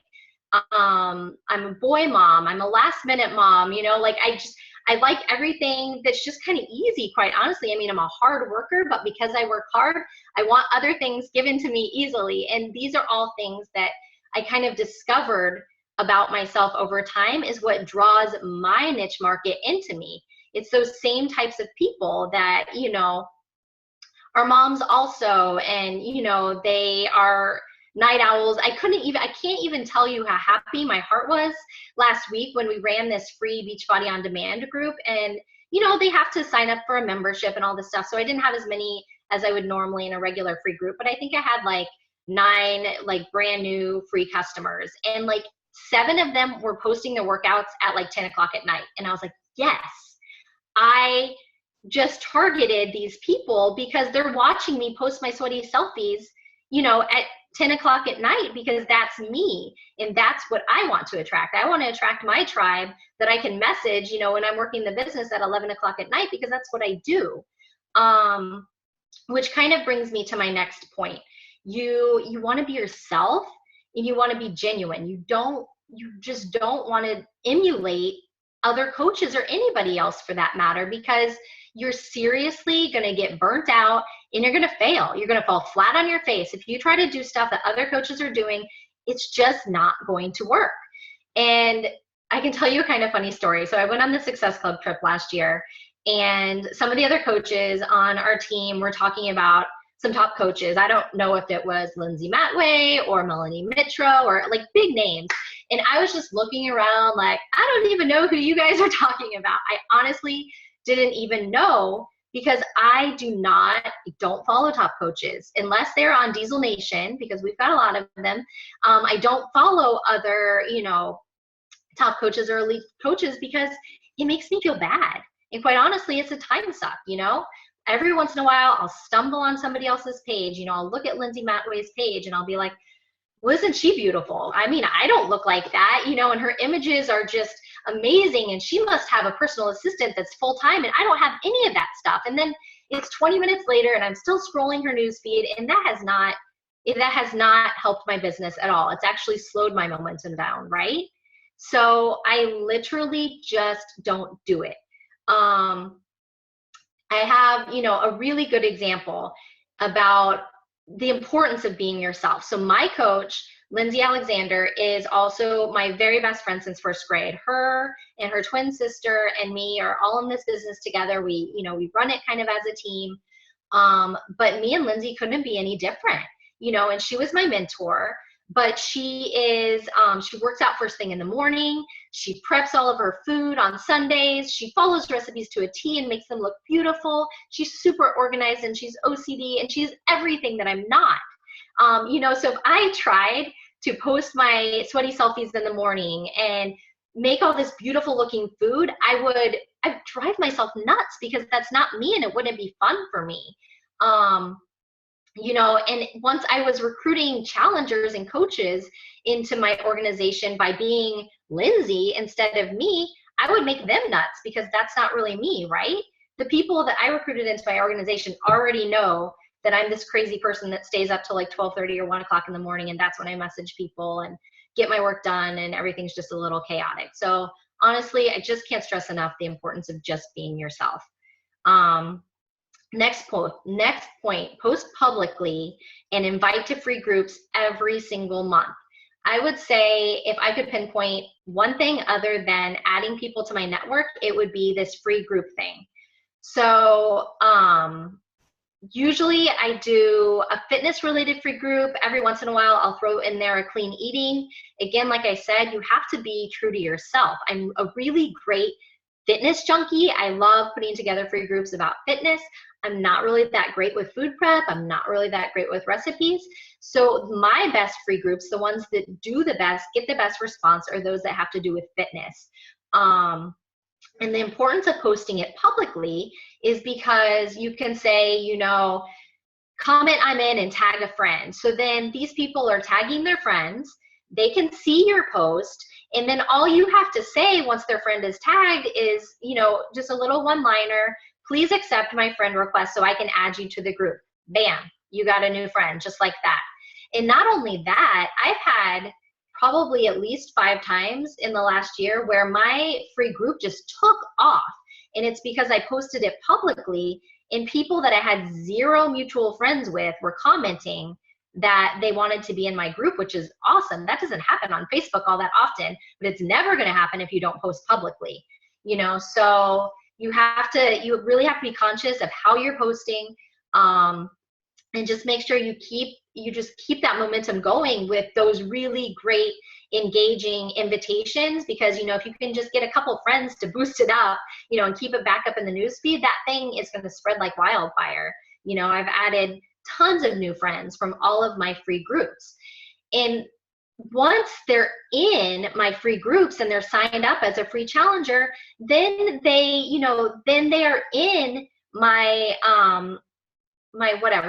I'm a boy mom. I'm a last minute mom. You know, like I like everything that's just kind of easy, quite honestly. I mean, I'm a hard worker, but because I work hard, I want other things given to me easily. And these are all things that I kind of discovered about myself over time, is what draws my niche market into me. It's those same types of people that, you know, are moms also, and, you know, they are night owls. I can't even tell you how happy my heart was last week when we ran this free Beachbody On Demand group. And, you know, they have to sign up for a membership and all this stuff. So I didn't have as many as I would normally in a regular free group, but I think I had like 9 like brand new free customers, and like 7 of them were posting their workouts at like 10 o'clock at night. And I was like, yes, I just targeted these people because they're watching me post my sweaty selfies, you know, at 10 o'clock at night, because that's me. And that's what I want to attract. I want to attract my tribe that I can message, you know, when I'm working the business at 11 o'clock at night, because that's what I do. Which kind of brings me to my next point. You want to be yourself, and you want to be genuine. You just don't want to emulate other coaches or anybody else for that matter, because you're seriously going to get burnt out and you're going to fail. You're going to fall flat on your face. If you try to do stuff that other coaches are doing, it's just not going to work. And I can tell you a kind of funny story. So I went on the Success Club trip last year, and some of the other coaches on our team were talking about some top coaches. I don't know if it was Lindsay Matway or Melanie Mitra or like big names. And I was just looking around like, I don't even know who you guys are talking about. I honestly didn't even know, because I don't follow top coaches unless they're on Diesel Nation, because we've got a lot of them. I don't follow other, you know, top coaches or elite coaches, because it makes me feel bad. And quite honestly, it's a time suck, you know? Every once in a while, I'll stumble on somebody else's page. You know, I'll look at Lindsay Matway's page and I'll be like, well, isn't she beautiful? I mean, I don't look like that, you know, and her images are just amazing, and she must have a personal assistant that's full-time, and I don't have any of that stuff. And then it's 20 minutes later and I'm still scrolling her news feed, and that has not helped my business at all. It's actually slowed my momentum down, right? So I literally just don't do it. I have, you know, a really good example about the importance of being yourself. So my coach, Lindsay Alexander, is also my very best friend since first grade. Her and her twin sister and me are all in this business together. We, you know, we run it kind of as a team. But me and Lindsay couldn't be any different, you know, and she was my mentor. But she is, she works out first thing in the morning. She preps all of her food on Sundays. She follows recipes to a T and makes them look beautiful. She's super organized and she's OCD and she's everything that I'm not. You know, so if I tried to post my sweaty selfies in the morning and make all this beautiful looking food, I'd drive myself nuts because that's not me and it wouldn't be fun for me. You know, and once I was recruiting challengers and coaches into my organization by being Lindsay instead of me, I would make them nuts because that's not really me, right? The people that I recruited into my organization already know that I'm this crazy person that stays up till like 12:30 or 1 o'clock in the morning, and that's when I message people and get my work done, and everything's just a little chaotic. So honestly, I just can't stress enough the importance of just being yourself. Next point, post publicly and invite to free groups every single month. I would say if I could pinpoint one thing other than adding people to my network, it would be this free group thing. So usually I do a fitness related free group. Every once in a while, I'll throw in there a clean eating. Again, like I said, you have to be true to yourself. I'm a really great fitness junkie. I love putting together free groups about fitness. I'm not really that great with food prep. I'm not really that great with recipes. So my best free groups, the ones that do the best, get the best response, are those that have to do with fitness. And the importance of posting it publicly is because you can say, you know, comment I'm in and tag a friend. So then these people are tagging their friends. They can see your post. And then all you have to say once their friend is tagged is, you know, just a little one-liner. Please accept my friend request so I can add you to the group. Bam, you got a new friend, just like that. And not only that, I've had probably at least 5 times in the last year where my free group just took off. And it's because I posted it publicly, and people that I had 0 mutual friends with were commenting that they wanted to be in my group, which is awesome. That doesn't happen on Facebook all that often, but it's never going to happen if you don't post publicly, you know? So you really have to be conscious of how you're posting, and just make sure you just keep that momentum going with those really great engaging invitations, because, you know, if you can just get a couple friends to boost it up, you know, and keep it back up in the newsfeed, that thing is going to spread like wildfire. You know, I've added tons of new friends from all of my free groups. And once they're in my free groups and they're signed up as a free challenger, then they are in my,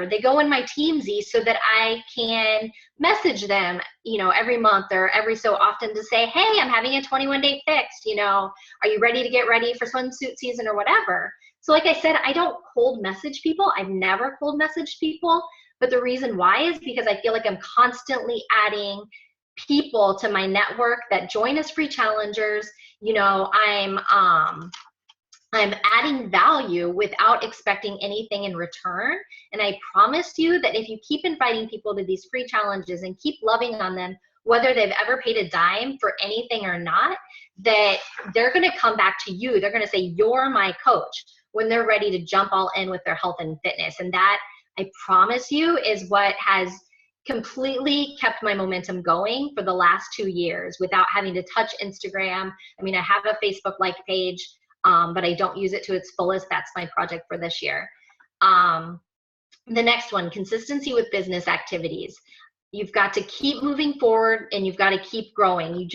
they go in my Teamsy so that I can message them, you know, every month or every so often to say, hey, I'm having a 21-day fix, you know, are you ready to get ready for swimsuit season or whatever? So like I said, I don't cold message people. I've never cold messaged people. But the reason why is because I feel like I'm constantly adding people to my network that join as free challengers. You know, I'm adding value without expecting anything in return. And I promise you that if you keep inviting people to these free challenges and keep loving on them, whether they've ever paid a dime for anything or not, that they're going to come back to you. They're going to say, you're my coach, when they're ready to jump all in with their health and fitness. And that, I promise you, is what has completely kept my momentum going for the last 2 years without having to touch Instagram. I mean, I have a Facebook like page, but I don't use it to its fullest. That's my project for this year. The next one, consistency with business activities. You've got to keep moving forward and you've got to keep growing. You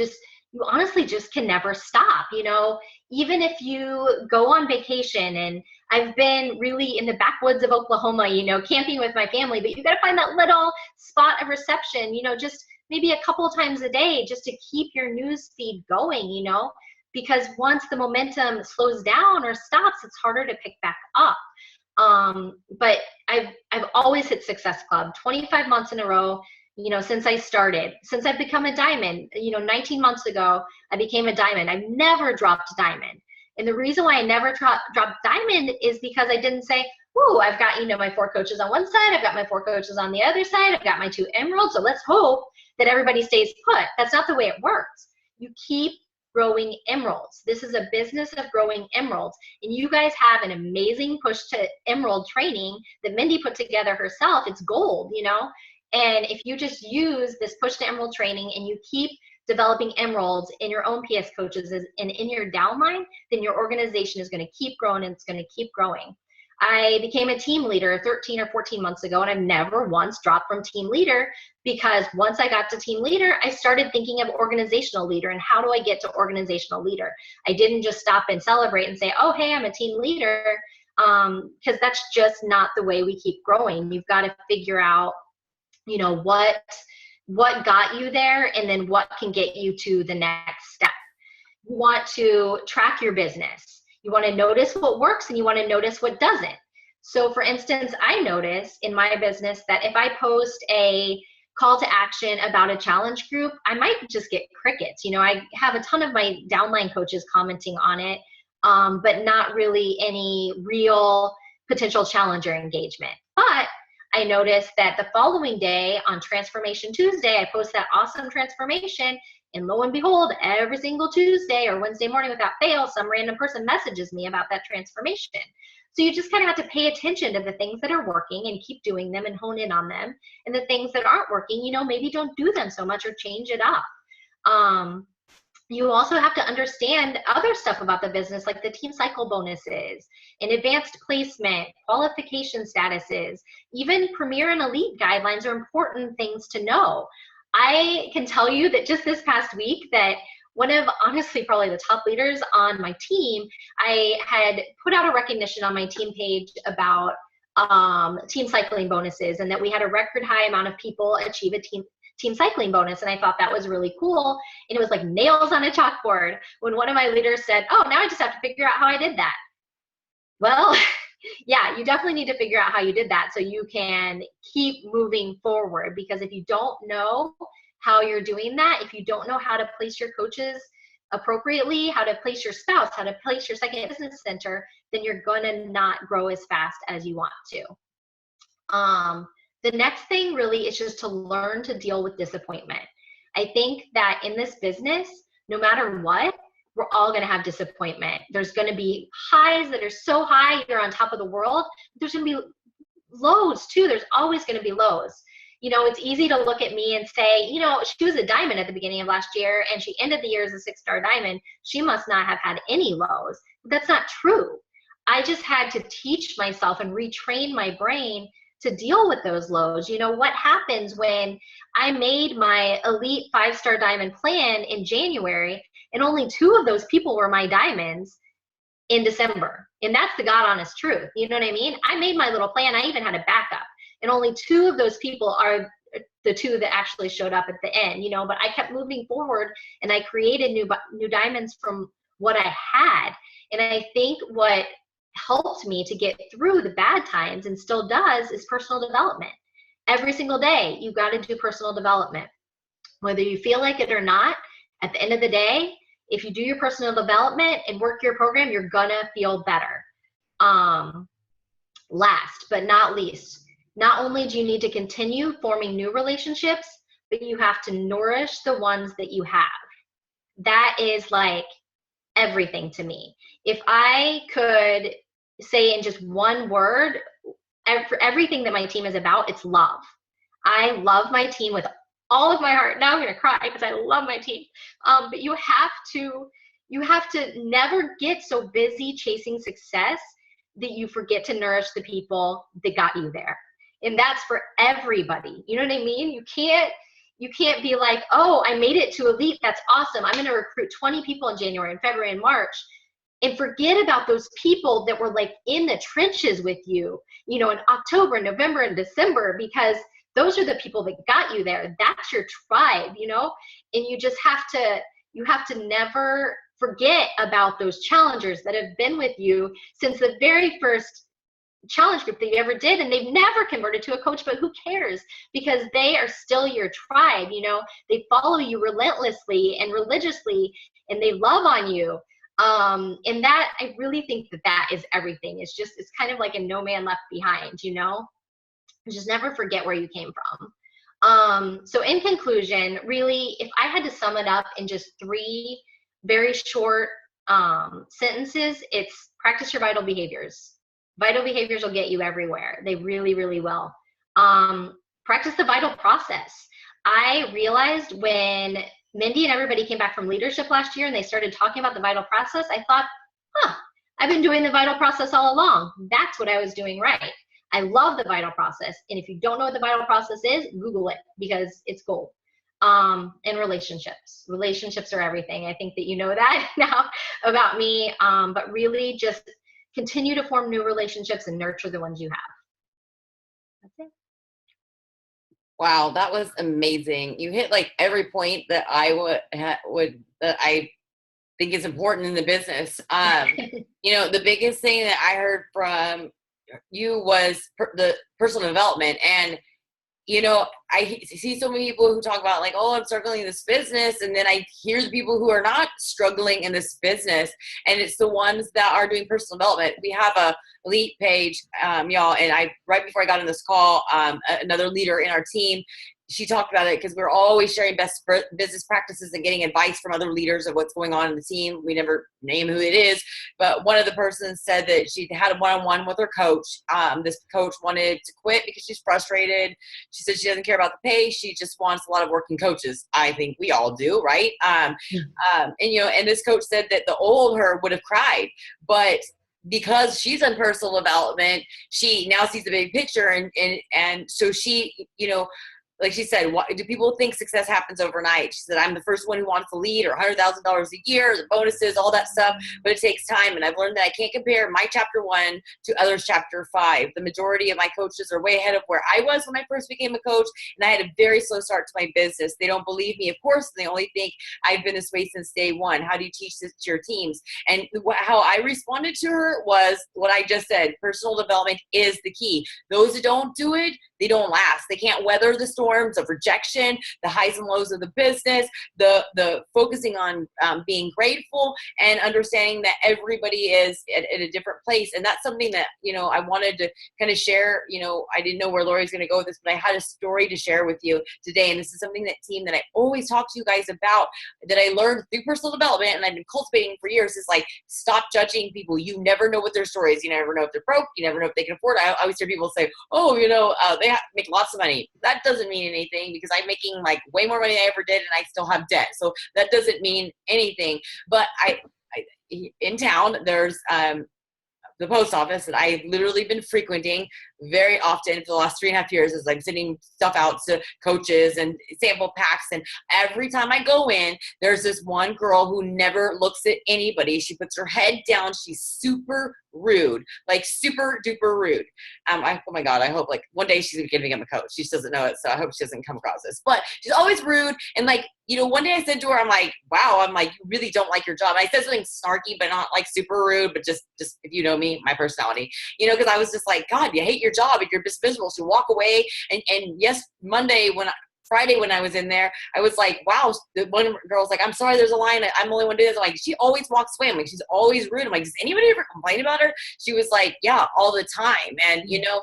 honestly just can never stop. You know, even if you go on vacation, and I've been really in the backwoods of Oklahoma, you know, camping with my family, but you got to find that little spot of reception, you know, just maybe a couple times a day just to keep your news feed going, you know, because once the momentum slows down or stops, it's harder to pick back up. But I've always hit Success Club 25 months in a row, you know, since I started, since I've become a diamond. You know, 19 months ago, I became a diamond. I've never dropped diamond. And the reason why I never dropped diamond is because I didn't say, ooh, I've got, my 4 coaches on one side, I've got my 4 coaches on the other side, I've got my 2 emeralds, so let's hope that everybody stays put. That's not the way it works. You keep growing emeralds. This is a business of growing emeralds. And you guys have an amazing push to emerald training that Mindy put together herself. It's gold, And if you just use this push to emerald training and you keep developing emeralds in your own PS coaches and in your downline, then your organization is going to keep growing and it's going to keep growing. I became a team leader 13 or 14 months ago, and I've never once dropped from team leader, because once I got to team leader, I started thinking of organizational leader and how do I get to organizational leader. I didn't just stop and celebrate and say, oh, hey, I'm a team leader, because that's just not the way we keep growing. You've got to figure out, what got you there, and then what can get you to the next step. You want to track your business. You want to notice what works and you want to notice what doesn't. So for instance, I notice in my business that if I post a call to action about a challenge group, I might just get crickets. I have a ton of my downline coaches commenting on it, but not really any real potential challenger engagement. But I noticed that the following day on Transformation Tuesday, I post that awesome transformation, and lo and behold, every single Tuesday or Wednesday morning without fail, some random person messages me about that transformation. So you just kind of have to pay attention to the things that are working and keep doing them and hone in on them. And the things that aren't working, maybe don't do them so much or change it up. You also have to understand other stuff about the business, like the team cycle bonuses and advanced placement, qualification statuses, even premier and elite guidelines are important things to know. I can tell you that just this past week that one of, honestly, probably the top leaders on my team, I had put out a recognition on my team page about team cycling bonuses, and that we had a record high amount of people achieve a team cycling bonus. And I thought that was really cool. And it was like nails on a chalkboard when one of my leaders said, oh, now I just have to figure out how I did that. Well, yeah, you definitely need to figure out how you did that so you can keep moving forward. Because if you don't know how you're doing that, if you don't know how to place your coaches appropriately, how to place your spouse, how to place your second business center, then you're going to not grow as fast as you want to. The next thing really is just to learn to deal with disappointment. I think that in this business, no matter what, we're all going to have disappointment. There's going to be highs that are so high, you're on top of the world. There's going to be lows too. There's always going to be lows. It's easy to look at me and say, she was a diamond at the beginning of last year and she ended the year as a 6-star diamond. She must not have had any lows. But that's not true. I just had to teach myself and retrain my brain to deal with those lows. What happens when I made my elite 5-star diamond plan in January and only 2 of those people were my diamonds in December? And that's the God honest truth. You know what I mean? I made my little plan. I even had a backup. And only 2 of those people are the 2 that actually showed up at the end, but I kept moving forward and I created new diamonds from what I had. And I think what helped me to get through the bad times, and still does, is personal development. Every single day, you got to do personal development. Whether you feel like it or not, at the end of the day, if you do your personal development and work your program, you're going to feel better. Last but not least, not only do you need to continue forming new relationships, but you have to nourish the ones that you have. That is like everything to me. If I could say in just one word, everything that my team is about, it's love. I love my team with all of my heart. Now I'm going to cry because I love my team. But you have to never get so busy chasing success that you forget to nourish the people that got you there. And that's for everybody. You know what I mean? You can't be like, oh, I made it to elite. That's awesome. I'm going to recruit 20 people in January and February and March, and forget about those people that were like in the trenches with you, in October, November, and December, because those are the people that got you there. That's your tribe, and you just have to never forget about those challengers that have been with you since the very first challenge group that you ever did, and they've never converted to a coach, but who cares, because they are still your tribe. They follow you relentlessly and religiously, and they love on you. And that, I really think that that is everything. It's kind of like a no man left behind, you know, just never forget where you came from. So in conclusion, really, if I had to sum it up in just 3 very short sentences, it's practice your vital behaviors. Vital behaviors will get you everywhere. They really, really will. Practice the vital process. I realized when Mindy and everybody came back from leadership last year and they started talking about the vital process, I thought, I've been doing the vital process all along. That's what I was doing right. I love the vital process. And if you don't know what the vital process is, Google it, because it's gold. And relationships. Relationships are everything. I think that you know that now about me, but really just continue to form new relationships and nurture the ones you have. That's it. Wow, that was amazing. You hit like every point that I that I think is important in the business. You know, the biggest thing that I heard from you was the personal development. And you know, I see so many people who talk about like, oh, I'm struggling in this business. And then I hear the people who are not struggling in this business. And it's the ones that are doing personal development. We have a elite page, y'all. And right before I got on this call, another leader in our team, she talked about it because we're always sharing best business practices and getting advice from other leaders of what's going on in the team. We never name who it is, but one of the persons said that she had a one-on-one with her coach. This coach wanted to quit because she's frustrated. She said she doesn't care about the pay. She just wants a lot of working coaches. I think we all do, right? And you know, and this coach said that the old her would have cried, but because she's in personal development, she now sees the big picture, and so she, you know, like she said, do people think success happens overnight? She said, I'm the first one who wants to lead, or $100,000 a year, the bonuses, all that stuff, but it takes time. And I've learned that I can't compare my chapter 1 to others' chapter 5. The majority of my coaches are way ahead of where I was when I first became a coach, and I had a very slow start to my business. They don't believe me, of course, and they only think I've been this way since day one. How do you teach this to your teams? And how I responded to her was what I just said. Personal development is the key. Those that don't do it, they don't last. They can't weather the storms of rejection, the highs and lows of the business, the focusing on being grateful and understanding that everybody is at a different place. And that's something that, you know, I wanted to kind of share. You know, I didn't know where Laurie's going to go with this, but I had a story to share with you today. And this is something that I always talk to you guys about, that I learned through personal development and I've been cultivating for years, is like, stop judging people. You never know what their story is. You never know if they're broke. You never know if they can afford it. I always hear people say, oh, you know, they make lots of money. That doesn't mean anything, because I'm making like way more money than I ever did, and I still have debt. So that doesn't mean anything. But I in town, there's the post office that I've literally been frequenting very often for the last 3.5 years, as I'm sending stuff out to coaches and sample packs. And every time I go in, there's this one girl who never looks at anybody. She puts her head down. She's super rude, like super duper rude. Oh my God, I hope like one day she's going to become a coach. She just doesn't know it, so I hope she doesn't come across this. But she's always rude. And like, you know, one day I said to her, I'm like, wow, I'm like, you really don't like your job. And I said something snarky, but not like super rude, but just if you know me, my personality, you know, because I was just like, God, you hate your job and you're just miserable. So walk away. And yes, Friday when I was in there, I was like, wow. The one girl's like, I'm sorry, there's a line. I'm the only one who does it. I'm like, she always walks away. I'm like, she's always rude. I'm like, does anybody ever complain about her? She was like, yeah, all the time. And, you know,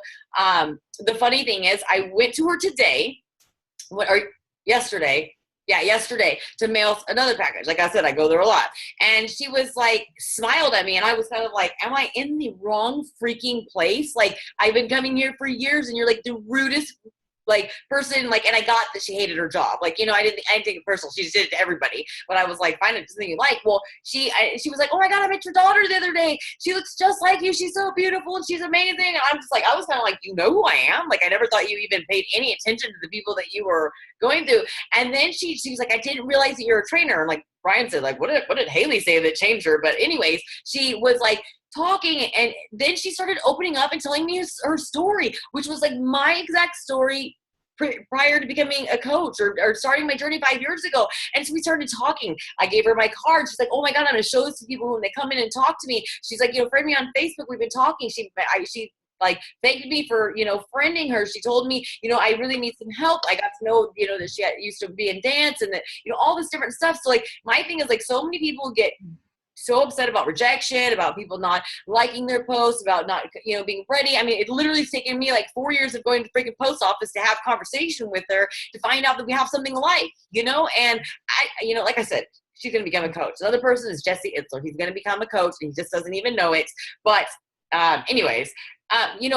the funny thing is, I went to her yesterday to mail another package. Like I said, I go there a lot. And she was like, smiled at me. And I was kind of like, am I in the wrong freaking place? Like, I've been coming here for years and you're like the rudest like person, like, and I got that she hated her job. Like, you know, I didn't take it personal. She just did it to everybody. But I was like, find it something you like. Well, she was like, oh my God, I met your daughter the other day. She looks just like you. She's so beautiful and she's amazing. And I'm just like, I was kind of like, you know who I am? Like, I never thought you even paid any attention to the people that you were going through. And then she was like, I didn't realize that you're a trainer. And like Brian said, like, what did Haley say that changed her? But anyways, she was like, talking, and then she started opening up and telling me her story, which was like my exact story prior to becoming a coach or starting my journey 5 years ago. And so we started talking. I gave her my card. She's like, oh my God, I'm going to show this to people when they come in and talk to me. She's like, you know, friend me on Facebook. We've been talking. She like thanked me for, you know, friending her. She told me, you know, I really need some help. I got to know, you know, that she used to be in dance and that, you know, all this different stuff. So like my thing is like so many people get so upset about rejection, about people not liking their posts, about not, being ready. I mean, it literally has taken me like 4 years of going to the freaking post office to have conversation with her to find out that we have something alike, and like I said, she's going to become a coach. Another person is Jesse Itzler. He's going to become a coach and he just doesn't even know it. But anyways, you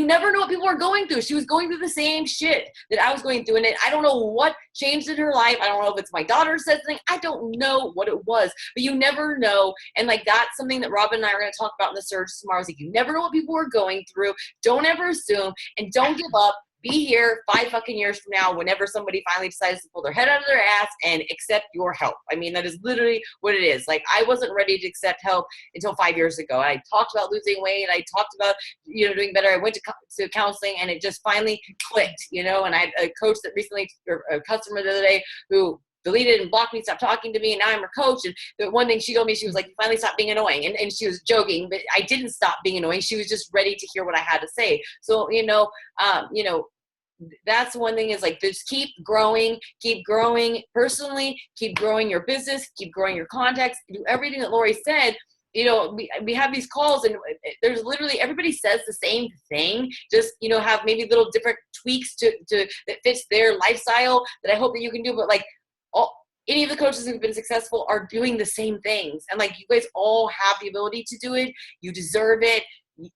never know what people are going through. She was going through the same shit that I was going through. And I don't know what changed in her life. I don't know if it's my daughter said something. I don't know what it was, but you never know. And that's something that Robin and I are going to talk about in the Surge tomorrow. Is you never know what people are going through. Don't ever assume and don't give up. Be here 5 fucking years from now whenever somebody finally decides to pull their head out of their ass and accept your help. I mean, that is literally what it is. I wasn't ready to accept help until 5 years ago. I talked about losing weight. I talked about, doing better. I went to counseling and it just finally clicked, and I had a coach that recently, or a customer the other day who deleted and blocked me, stopped talking to me, and now I'm her coach. And the one thing she told me, she was like, you finally stopped being annoying. And she was joking, but I didn't stop being annoying. She was just ready to hear what I had to say. So, that's one thing is just keep growing personally, keep growing your business, keep growing your contacts, do everything that Laurie said. We have these calls and there's literally, everybody says the same thing, just, have maybe little different tweaks to that fits their lifestyle that I hope that you can do. But any of the coaches who've been successful are doing the same things. And you guys all have the ability to do it. You deserve it.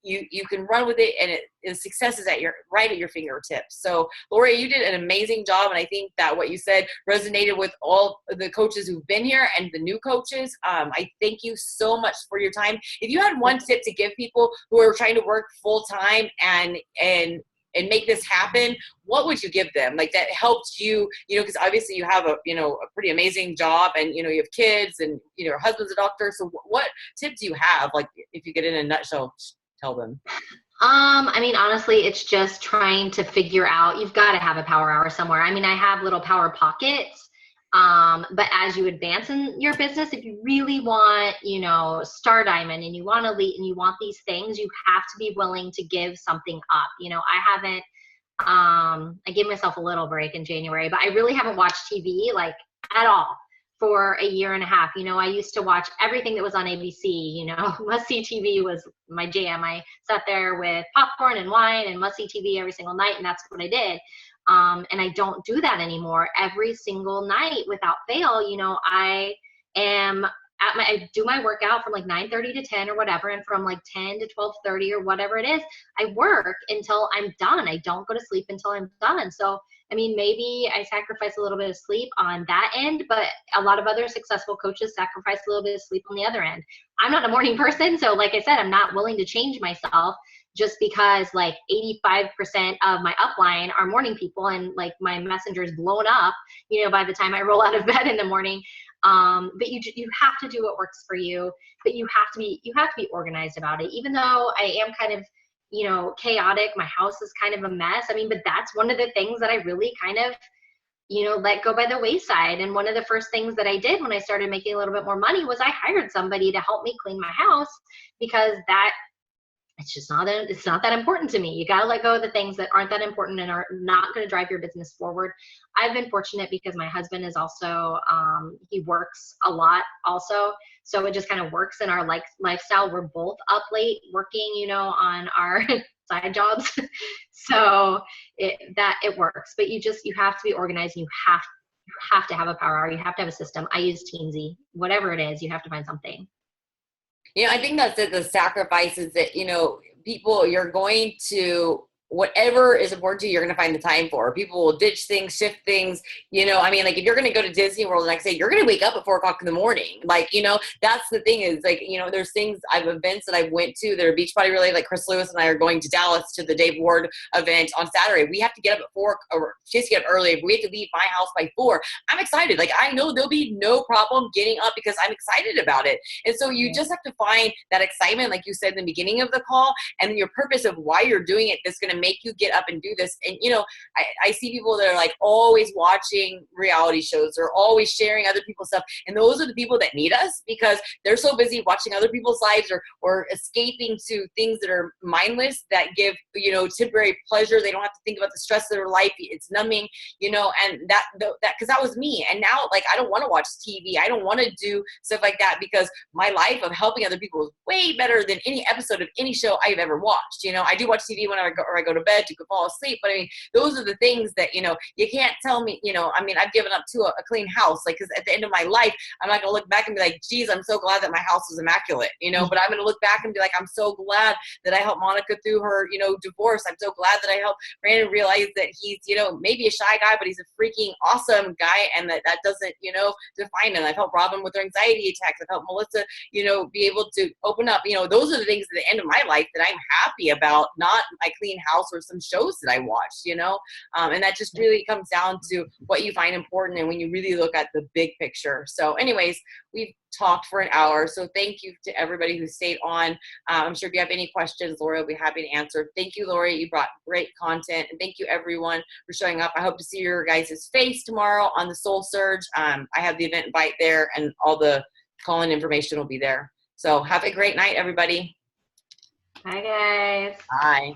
You can run with it, and the success is right at your fingertips. So Laurie, you did an amazing job. And I think that what you said resonated with all the coaches who've been here and the new coaches. I thank you so much for your time. If you had one tip to give people who are trying to work full time and make this happen, what would you give them? That helped you, because obviously you have a pretty amazing job and, you have kids and, your husband's a doctor. So what tip do you have? If you get in a nutshell, tell them. Honestly, it's just trying to figure out, you've got to have a power hour somewhere. I have little power pockets. But as you advance in your business, if you really want, Star Diamond and you want Elite and you want these things, you have to be willing to give something up. I haven't, I gave myself a little break in January, but I really haven't watched TV at all for a year and a half. I used to watch everything that was on ABC, must-see TV was my jam. I sat there with popcorn and wine and must-see TV every single night, and that's what I did. And I don't do that anymore. Every single night without fail, I do my workout from 9:30 to 10 or whatever. And from 10 to 12:30 or whatever it is, I work until I'm done. I don't go to sleep until I'm done. So, maybe I sacrifice a little bit of sleep on that end, but a lot of other successful coaches sacrifice a little bit of sleep on the other end. I'm not a morning person. So like I said, I'm not willing to change myself just because 85% of my upline are morning people and my messenger's blown up, by the time I roll out of bed in the morning. But you have to do what works for you, but you have to be organized about it. Even though I am kind of, chaotic, my house is kind of a mess. But that's one of the things that I really kind of, let go by the wayside. And one of the first things that I did when I started making a little bit more money was I hired somebody to help me clean my house, because it's not that important to me. You got to let go of the things that aren't that important and are not going to drive your business forward. I've been fortunate because my husband is also, he works a lot also. So it just kind of works in our lifestyle. We're both up late working, on our side jobs. So it works, but you have to be organized, and you have to have a power hour. You have to have a system. I use Teamsy, whatever it is, you have to find something. I think that's it. The sacrifices that, people, you're going to, whatever is important to you, you're going to find the time for. People will ditch things, shift things, if you're going to go to Disney World the next day, you're going to wake up at 4:00 in the morning. That's the thing is there's things, events that I went to that are beach body related. Chris Lewis and I are going to Dallas to the Dave Ward event on Saturday. We have to get up at 4, or she has to get up early. We have to leave my house by 4. I'm excited. I know there'll be no problem getting up because I'm excited about it. And so you just have to find that excitement, like you said in the beginning of the call, and your purpose of why you're doing it that's going to to make you get up and do this. And, you know, I see people that are like always watching reality shows or always sharing other people's stuff. And those are the people that need us, because they're so busy watching other people's lives or escaping to things that are mindless, that give, you know, temporary pleasure. They don't have to think about the stress of their life. It's numbing, you know, and because that was me. And now, like, I don't want to watch TV. I don't want to do stuff like that, because my life of helping other people is way better than any episode of any show I've ever watched. You know, I do watch TV when I go to bed to fall asleep, but I mean, those are the things that, you know, you can't tell me, you know, I mean, I've given up to a clean house, like, because at the end of my life, I'm not going to look back and be like, geez, I'm so glad that my house was immaculate, you know, but I'm going to look back and be like, I'm so glad that I helped Monica through her, you know, divorce. I'm so glad that I helped Brandon realize that he's, you know, maybe a shy guy, but he's a freaking awesome guy, and that doesn't, you know, define him. I've helped Robin with her anxiety attacks. I've helped Melissa, you know, be able to open up. You know, those are the things at the end of my life that I'm happy about, not my clean house or some shows that I watched, you know, and that just really comes down to what you find important and when you really look at the big picture. So anyways, we've talked for an hour. So thank you to everybody who stayed on. I'm sure if you have any questions, Laurie will be happy to answer. Thank you, Laurie. You brought great content. And thank you, everyone, for showing up. I hope to see your guys' face tomorrow on the Soul Surge. I have the event invite there, and all the call-in information will be there. So have a great night, everybody. Bye, guys. Bye.